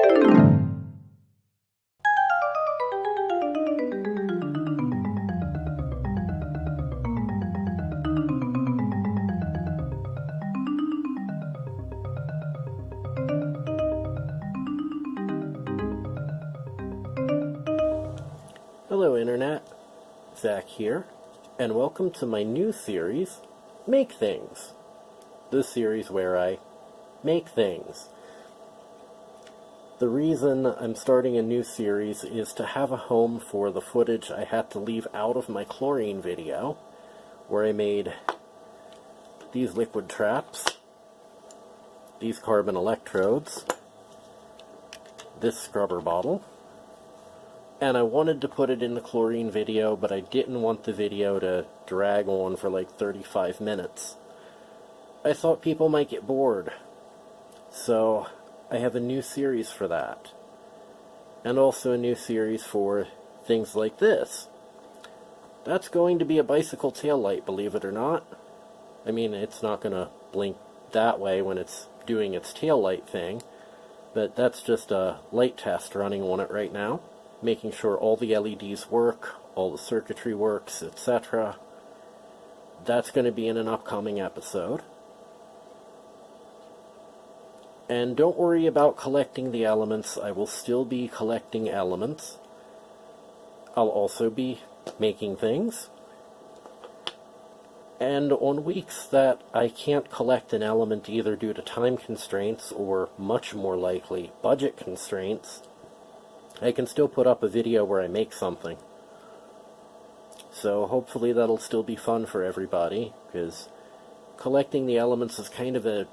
Hello Internet, Zach here, and welcome to my new series, Make Things. This series where I make things. The reason I'm starting a new series is to have a home for the footage I had to leave out of my chlorine video, where I made these liquid traps, these carbon electrodes, this scrubber bottle, and I wanted to put it in the chlorine video, but I didn't want the video to drag on for like 35 minutes. I thought people might get bored. So I have a new series for that. And also a new series for things like this. That's going to be a bicycle taillight, believe it or not. I mean, it's not going to blink that way when it's doing its taillight thing, but that's just a light test running on it right now, making sure all the LEDs work, all the circuitry works, etc. That's going to be in an upcoming episode. And don't worry about collecting the elements. I will still be collecting elements. I'll also be making things. And on weeks that I can't collect an element either due to time constraints or, much more likely, budget constraints, I can still put up a video where I make something. So hopefully that'll still be fun for everybody, because collecting the elements is kind of a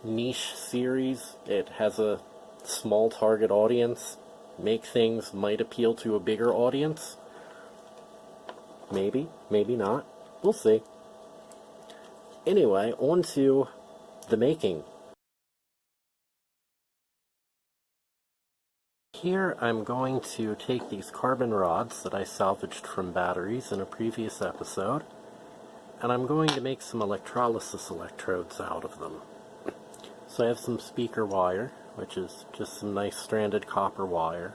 niche series. It has a small target audience. Make things might appeal to a bigger audience. Maybe, maybe not. We'll see. Anyway, on to the making. Here I'm going to take these carbon rods that I salvaged from batteries in a previous episode, and I'm going to make some electrolysis electrodes out of them. So I have some speaker wire, which is just some nice stranded copper wire,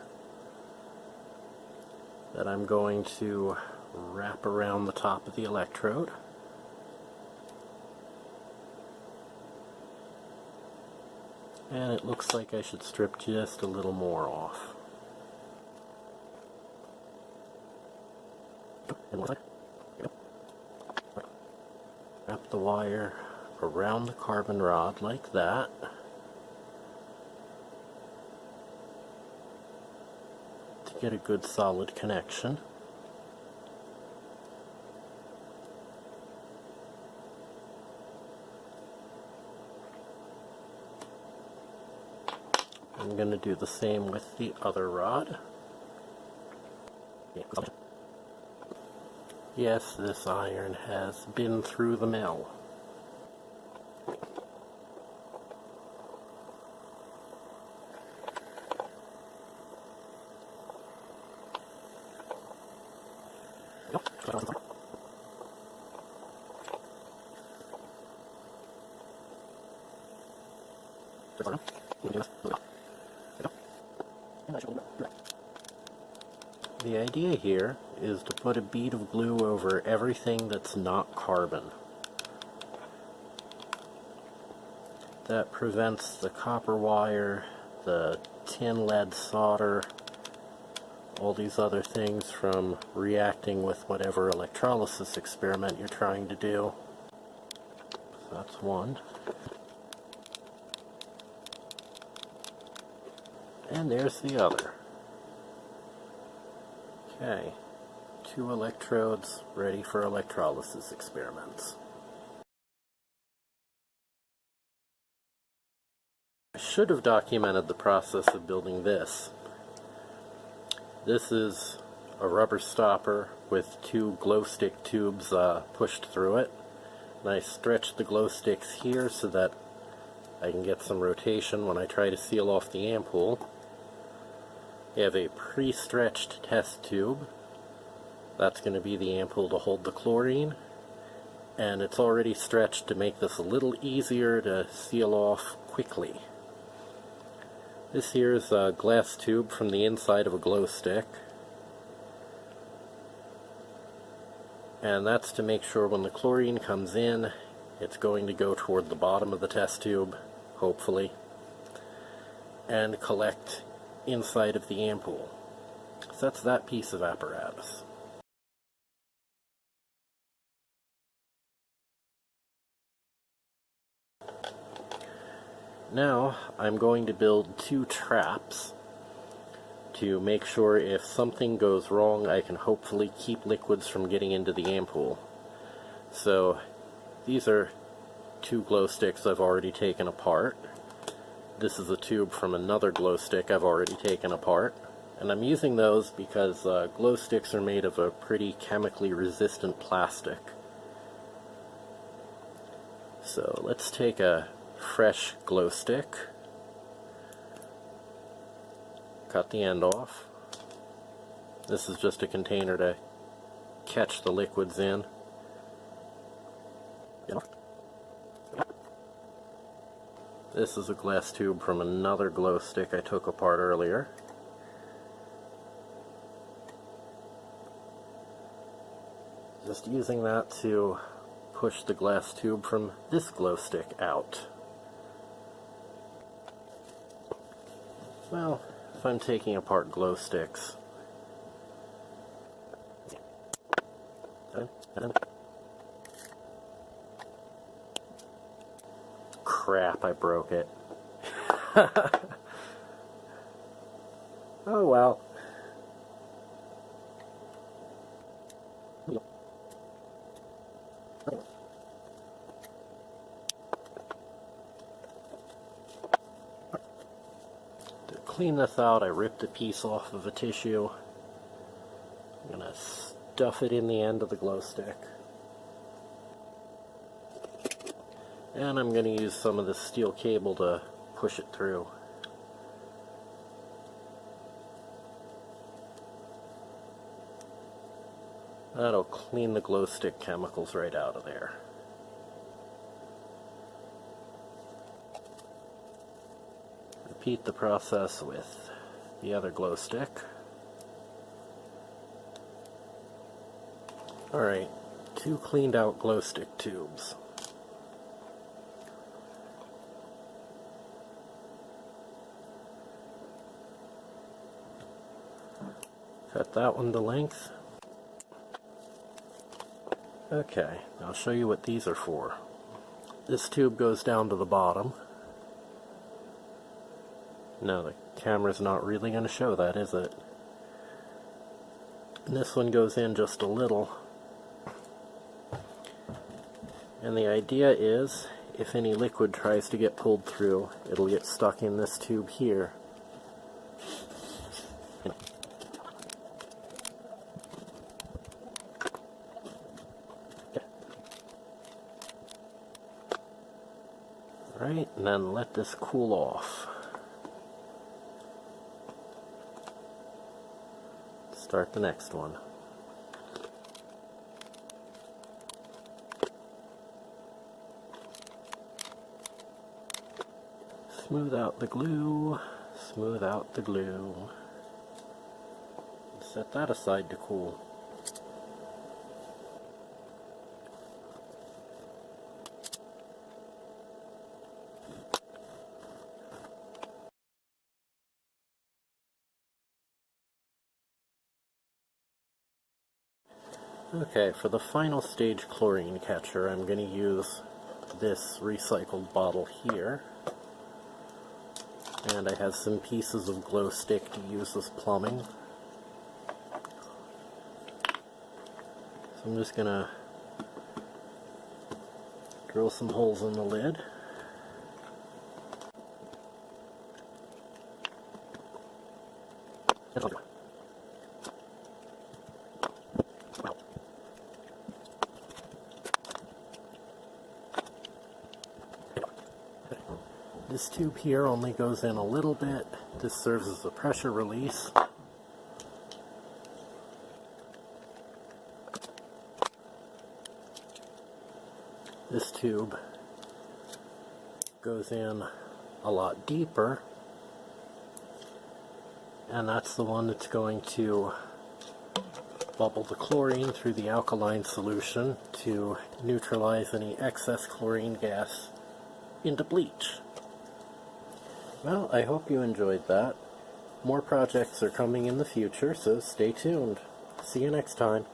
that I'm going to wrap around the top of the electrode. And it looks like I should strip just a little more off. Wrap the wire around the carbon rod like that. To get a good solid connection. I'm going to do the same with the other rod. Yes, this iron has been through the mill. The idea here is to put a bead of glue over everything that's not carbon. That prevents the copper wire, the tin lead solder, all these other things from reacting with whatever electrolysis experiment you're trying to do. So that's one. And there's the other. Okay, 2 electrodes ready for electrolysis experiments. I should have documented the process of building this. This is a rubber stopper with 2 glow stick tubes pushed through it. And I stretched the glow sticks here so that I can get some rotation when I try to seal off the ampoule. We have a pre-stretched test tube. That's going to be the ampoule to hold the chlorine. And it's already stretched to make this a little easier to seal off quickly. This here is a glass tube from the inside of a glow stick. And that's to make sure when the chlorine comes in, it's going to go toward the bottom of the test tube, hopefully, and collect inside of the ampoule. So that's that piece of apparatus. Now I'm going to build 2 traps to make sure if something goes wrong I can hopefully keep liquids from getting into the ampoule. So these are 2 glow sticks I've already taken apart. This is a tube from another glow stick I've already taken apart. And I'm using those because glow sticks are made of a pretty chemically resistant plastic. So let's take a fresh glow stick, cut the end off. This is just a container to catch the liquids in. This is a glass tube from another glow stick I took apart earlier. Just using that to push the glass tube from this glow stick out. Well, if I'm taking apart glow sticks, crap, I broke it. Oh well. To clean this out, I ripped a piece off of a tissue. I'm going to stuff it in the end of the glow stick. And I'm going to use some of the steel cable to push it through. That'll clean the glow stick chemicals right out of there. Repeat the process with the other glow stick. Alright, 2 cleaned out glow stick tubes. Cut that one to length. Okay, I'll show you what these are for. This tube goes down to the bottom. No, the camera's not really going to show that, is it? And this one goes in just a little. And the idea is, if any liquid tries to get pulled through, it'll get stuck in this tube here. Right, and then let this cool off. Start the next one. Smooth out the glue, smooth out the glue. Set that aside to cool. Okay, for the final stage chlorine catcher, I'm going to use this recycled bottle here. And I have some pieces of glow stick to use as plumbing. So I'm just going to drill some holes in the lid. This tube here only goes in a little bit. This serves as a pressure release. This tube goes in a lot deeper, and that's the one that's going to bubble the chlorine through the alkaline solution to neutralize any excess chlorine gas into bleach. Well, I hope you enjoyed that. More projects are coming in the future, so stay tuned. See you next time.